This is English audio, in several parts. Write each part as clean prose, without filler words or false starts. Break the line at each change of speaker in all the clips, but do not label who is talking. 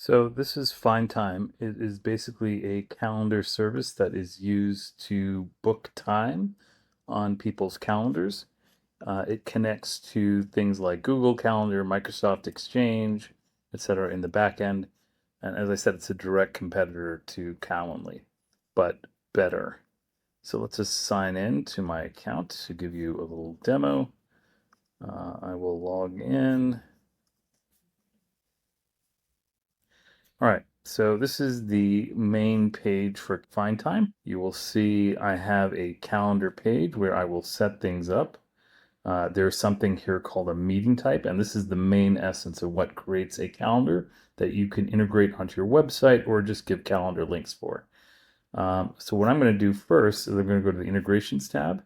So this is FindTime. It is basically a calendar service that is used to book time on people's calendars. It connects to things like Google Calendar, Microsoft Exchange, etc. in the back end. And as I said, it's a direct competitor to Calendly, but better. So let's just sign in to my account to give you a little demo. I will log in. All right, so this is the main page for FindTime. You will see I have a calendar page where I will set things up. There's something here called a meeting type, and this is the main essence of what creates a calendar that you can integrate onto your website or just give calendar links for. So what I'm going to do first is I'm going to go to the integrations tab,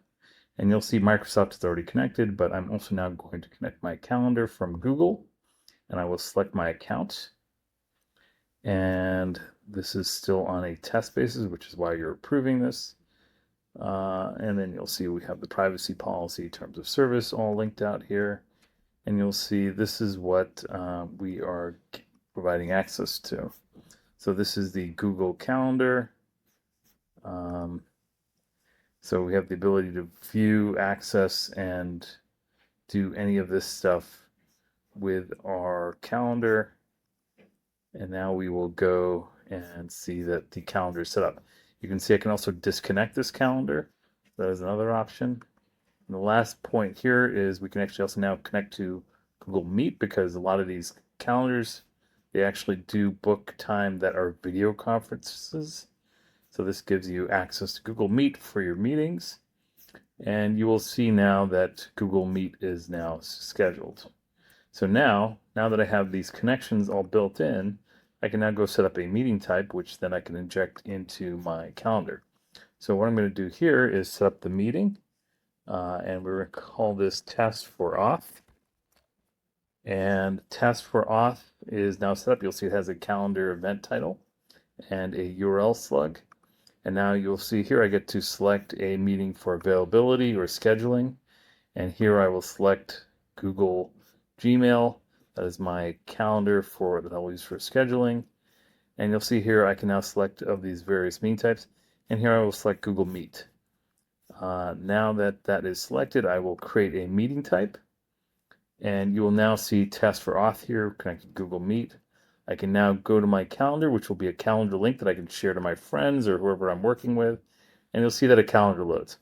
and you'll see Microsoft is already connected, but I'm also now going to connect my calendar from Google, and I will select my account. And this is still on a test basis, which is why you're approving this. And then you'll see we have the privacy policy, terms of service all linked out here. And you'll see this is what we are providing access to. So this is the Google Calendar. So we have the ability to view, access, and do any of this stuff with our calendar. And now we will go and see that the calendar is set up. You can see I can also disconnect this calendar. That is another option. And the last point here is we can actually also now connect to Google Meet, because a lot of these calendars, they actually do book time that are video conferences. So this gives you access to Google Meet for your meetings. And you will see now that Google Meet is now scheduled. So now that I have these connections all built in, I can now go set up a meeting type, which then I can inject into my calendar. So what I'm going to do here is set up the meeting, and we're going to call this test for Oauth. And test for Oauth is now set up. You'll see it has a calendar event title and a URL slug. And now you'll see here I get to select a meeting for availability or scheduling. And here I will select Google Gmail. That is my calendar that I'll use for scheduling. And you'll see here I can now select of these various meeting types. And here I will select Google Meet. Now that that is selected, I will create a meeting type. And you will now see test for Auth here, connected to Google Meet. I can now go to my calendar, which will be a calendar link that I can share to my friends or whoever I'm working with. And you'll see that a calendar loads.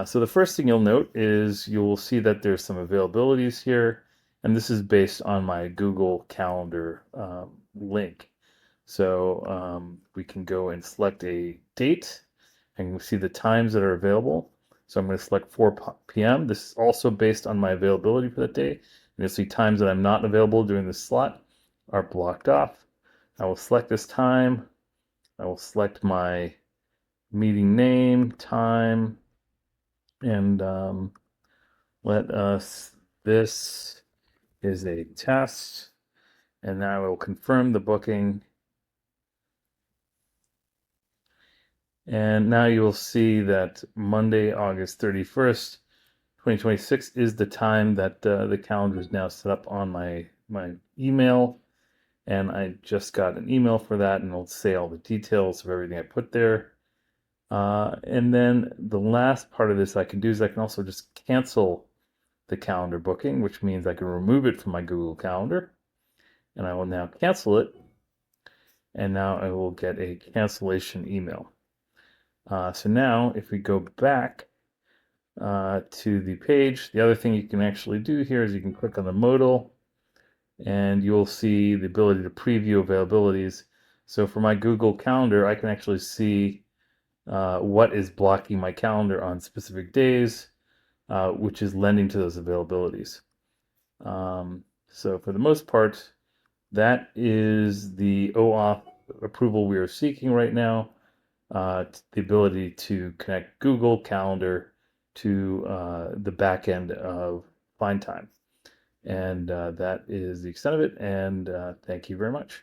So the first thing you'll note is you'll see that there's some availabilities here, and this is based on my Google Calendar link. So we can go and select a date, and we see the times that are available. So I'm going to select 4 p.m. This is also based on my availability for that day. And you'll see times that I'm not available during this slot are blocked off. I will select this time. I will select my meeting name, time, and let us, this is a test, and now I will confirm the booking. And now you will see that Monday, August 31st, 2026 is the time that the calendar is now set up on my email. And I just got an email for that, and it'll say all the details of everything I put there. And then the last part of this I can do is I can also just cancel the calendar booking, which means I can remove it from my Google Calendar. And I will now cancel it. And now I will get a cancellation email. So now if we go back to the page, the other thing you can actually do here is you can click on the modal, and you'll see the ability to preview availabilities. So for my Google Calendar, I can actually see what is blocking my calendar on specific days, which is lending to those availabilities. So for the most part, that is the OAuth approval we are seeking right now. The ability to connect Google Calendar to the back end of FindTime. And that is the extent of it. And thank you very much.